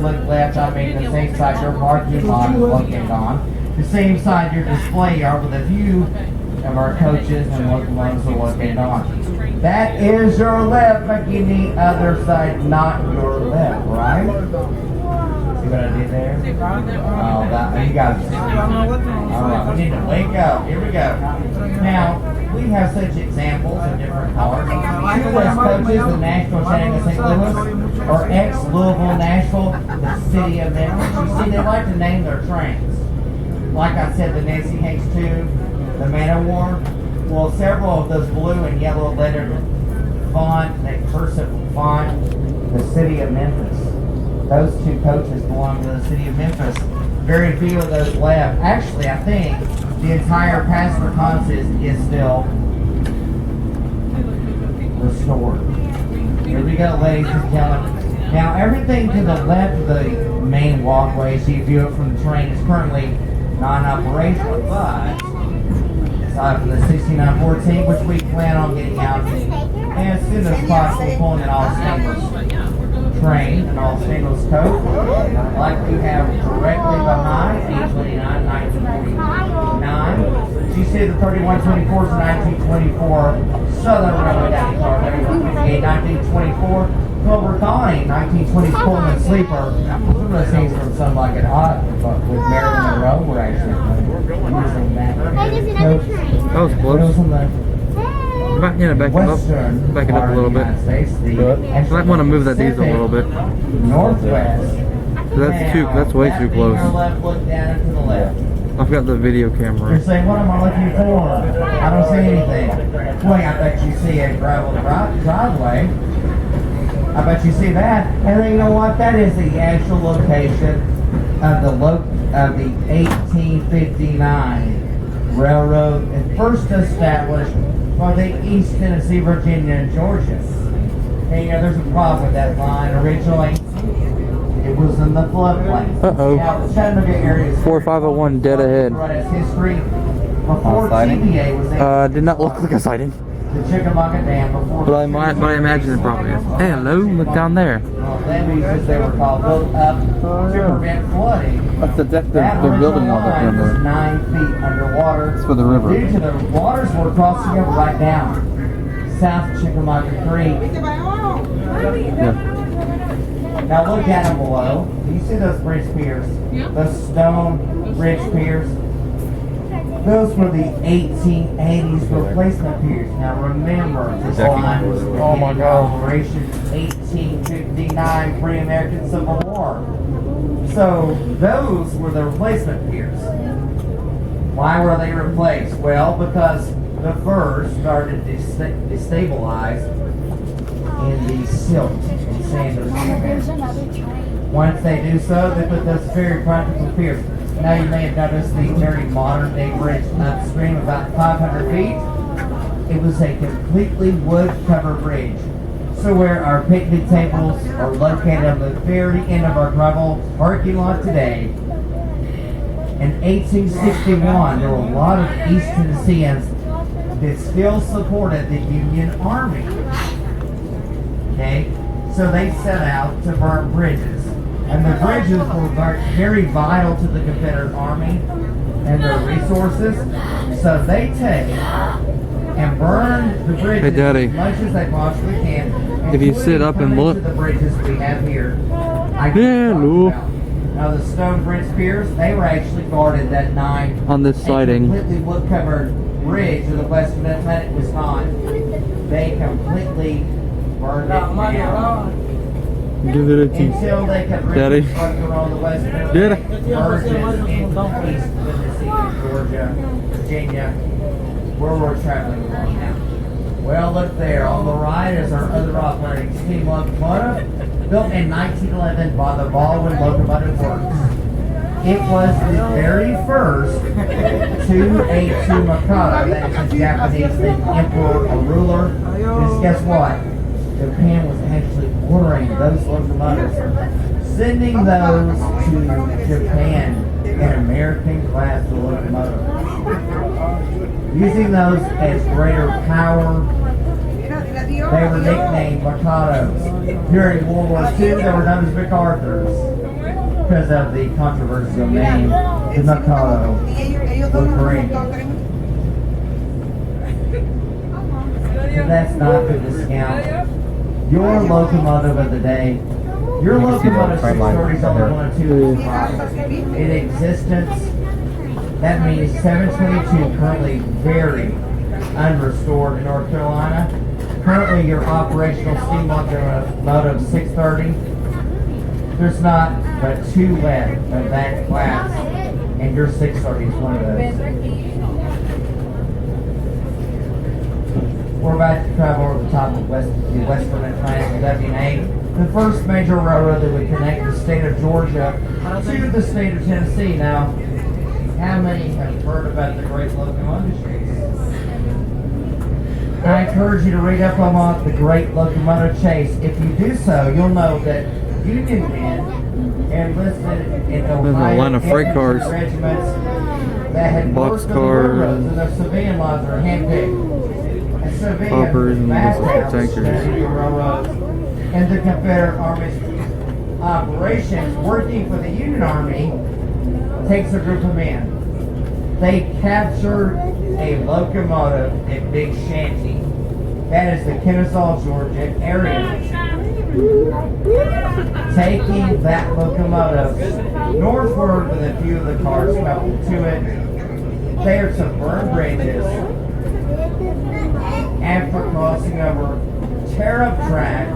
look left, I mean the same side your parking lot is located on. The same side your display yard with a view of our coaches and locomotives are located on. That is your left, making the other side not your left, right? See what I did there? Oh, that, you got it. Alright, we need to wake up. Here we go. Now, we have such examples of different cars. Two West coaches, the Nashville, Chattanooga, St. Louis, or ex-Louisville, Nashville, the city of Memphis. You see, they like to name their trains. Like I said, the Nancy Hanks 2, the Man of War. Well, several of those blue and yellow lettered font, that cursive font, the city of Memphis. Those two coaches belong to the city of Memphis. Very few of those left. Actually, I think the entire passenger consist is still restored. Here we go, ladies and gentlemen. Now, everything to the left of the main walkway, so you view it from the train, is currently non-operational, but aside from the 6914, which we plan on getting out as soon as possible, pulling in all stainless train and all stainless coat, like we have directly behind 829 1949. You see the 3124s and 1924 Southern Railway Daddy car, 3158 1924 Clover Connie 1920s Pullman Sleeper. Some of those things from Some Like It Hot, but with Marilyn Monroe, we're actually using that. That was close. Back it up a little bit. I might want to move that diesel a little bit. Northwest. That's way too close. I've got the video camera. You're saying, what am I looking for? I don't see anything. Boy, I bet you see a gravel driveway. I bet you see that. And then you know what? That is the actual location of the 1859 railroad, and first established for the East Tennessee, Virginia, and Georgia. Hey, there's a problem with that line. Originally, it was in the floodplain. Now, the Chattanooga area is 4501 dead ahead. History before TVA was able did not look like a sighting. the Chickamauga Dam before. But I imagine it probably is. Hey, hello, look down there. Levees, as they were called, built up to prevent flooding. That's the deck they're building on the river. river. 9 feet underwater. It's for the river. Due to the waters were crossing over right down south of Chickamauga Creek. Yeah. Now look down below. Do you see those bridge piers? Yeah. Those stone bridge piers? Those were the 1880s replacement piers. Now remember, this line was in operation 1859 pre-American Civil War. So those were the replacement piers. Why were they replaced? Well, because the furs started to destabilize in the silt and sand. Once they do so, they put those very practical piers. Now you may have noticed the very modern day bridge upstream, about 500 feet. It was a completely wood covered bridge. So where our picnic tables are located on the very end of our gravel parking lot today, in 1861 there were a lot of East Tennesseans that still supported the Union Army. Okay? So they set out to burn bridges. And the bridges were very vital to the Confederate Army and their resources. So they take and burn the bridges as much as they possibly can. If you sit up and look. The bridges we have here. Now the stone bridge piers, they were actually guarded that night on this siding. Completely wood covered bridge of the Western Atlantic was not. They completely burned it down. Give it a tea. Until they could Daddy. reconstruct on the Western Daddy. Atlantic into East Tennessee, Georgia, Virginia, where we're traveling along now. Well, look there. On the right is our other operating steam locomotive, built in 1911 by the Baldwin Locomotive Works. It was the very first 282 Mikado, that is in Japanese, the emperor, a ruler. Because guess what? Japan was actually ordering those locomotives, sending those to Japan in American class locomotives, using those as greater power. They were nicknamed Mikados. During World War II, they were known as MacArthurs. because of the controversial name, the Nakano Green. But that's not to discount your locomotive of the day. Your locomotive 630 is only one of two in existence. That means 722 currently very unrestored in North Carolina. Currently your operational steam locomotive 630. There's not but two left of that class, and your 630 is one of those. We're about to travel over the top of the Western Atlantic WNA, the first major railroad that would connect the state of Georgia to the state of Tennessee. Now, how many have heard about the Great Locomotive Chase? I encourage you to read up on the Great Locomotive Chase. If you do so, you'll know that Union men enlisted in Ohio line of freight cars, regiments that had box worked on the cars, railroads, and their civilian lines are handpicked. Hoppers and tankers. And the Confederate Army's operations working for the Union Army takes a group of men. They captured a locomotive at Big Shanty. That is the Kennesaw, Georgia area. Taking that locomotive northward with a few of the cars coupled to it. They are some burned bridges. After crossing over tariff track,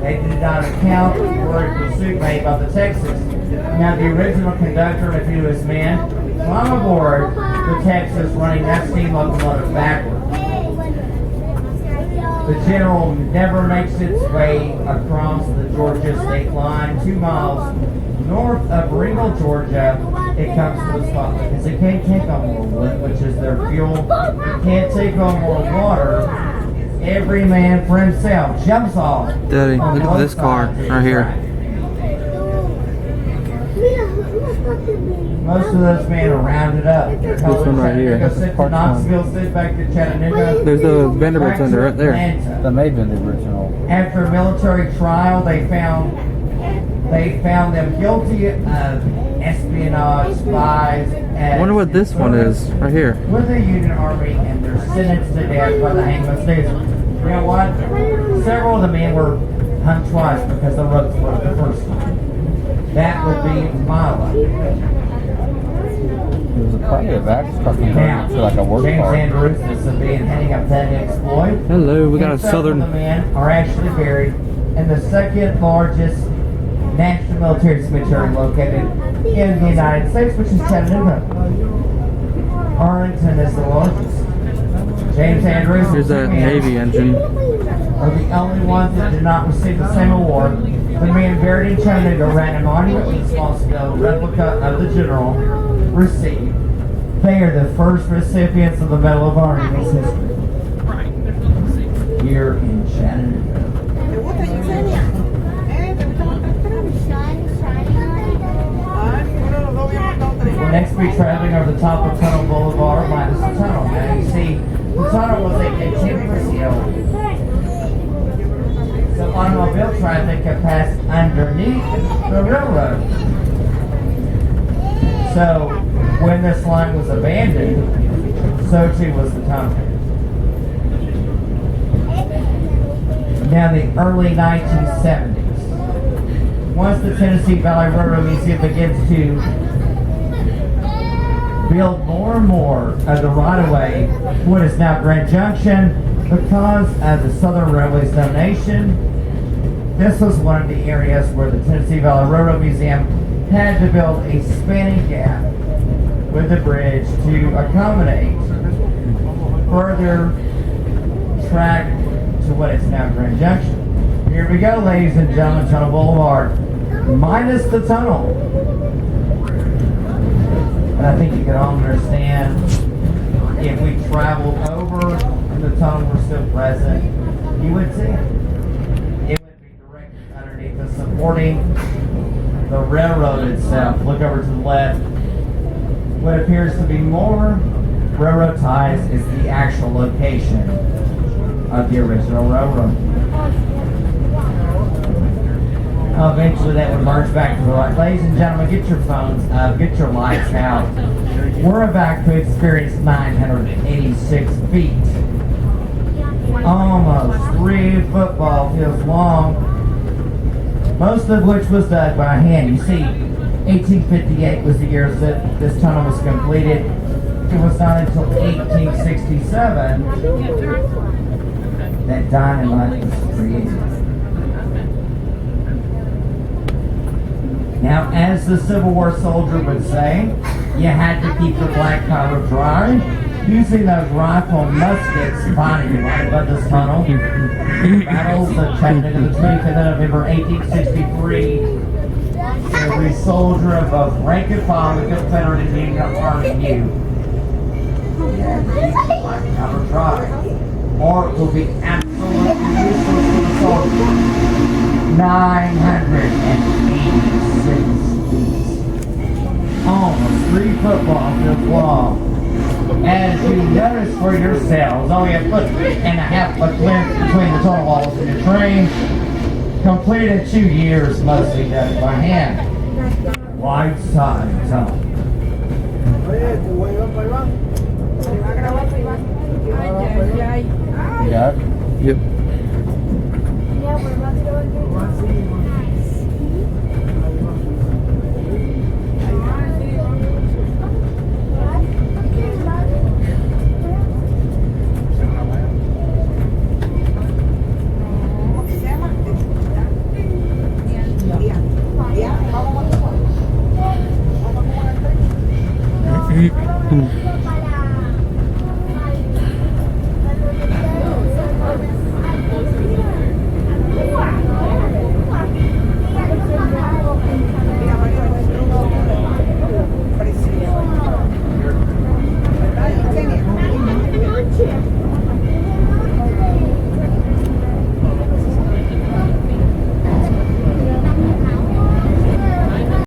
they did not account for a pursuit made by the Texas. Now the original conductor and a few of his men climb aboard the Texas, running that steam locomotive backward. The general never makes its way across the Georgia state line 2 miles north of Ringgold, Georgia. It comes to a spot because it can't take on more wood, which is their fuel. It can't take on more water. Every man for himself jumps off. Daddy, look at this car right here. Most of those men are rounded up. This one right here. Go sit to Knoxville, sit back to Chattanooga. There's the Vanderbilts under right there. That may have been the original. After a military trial, they found them guilty of espionage, spies. I wonder what this one is right here. With the Union Army, and they're sentenced to death by the hangman states. You know what? Several of the men were hung twice because the ropes were the first time. That would be my luck. There was probably a vax truck Now, to like a work James car. Andrews is being heading up that exploit. Hello, we got a And several southern. of the men are actually buried in the second largest national military cemetery located in the United States, which is Chattanooga. Arlington is the largest. James Andrews Here's that Navy engine. are the only ones that did not receive the same award. The man buried in Chattanooga ran a monument small scale replica of the general received. They are the first recipients of the Medal of Honor in this history. Here in Chattanooga. We'll next be traveling over the top of Tunnel Boulevard minus the tunnel. Now you see, the tunnel was a continuous hill. So automobile traffic can pass underneath the railroad. So when this line was abandoned, so too was the tunnel. Now in the early 1970s, once the Tennessee Valley Railroad Museum begins to build more and more of the right-of-way, what is now Grand Junction, because of the Southern Railway's donation. This was one of the areas where the Tennessee Valley Railroad Museum had to build a spanning gap with the bridge to accommodate further track to what is now Grand Junction. Here we go, ladies and gentlemen, Tunnel Boulevard, minus the tunnel. And I think you can all understand, if we traveled over and the tunnel were still present, you would see it. It would be directly underneath us, supporting the railroad itself. Look over to the left. What appears to be more railroad ties is the actual location of the original railroad. Eventually that would merge back to the light. Ladies and gentlemen, get your phones up, get your lights out. We're about to experience 986 feet. Almost 3 football fields long, most of which was dug by hand. You see, 1858 was the year that this tunnel was completed. It was not until 1867 that dynamite was created. Now, as the Civil War soldier would say, you had to keep your black powder dry, using those rifle muskets finding right above this tunnel. Battles of Chattanooga, the 25th of November, 1863. Every soldier of both rank and file in the Confederate and Union Army knew you had to keep the black powder dry, or it will be absolutely useless for the soldier. 986 feet. Almost 3 football fields long. As you notice for yourselves, only a foot and a half foot clearance between the tunnel walls and the train. Completed 2 years, mostly done by hand. Wide side tunnel. Yeah. Yep. Mm-hmm.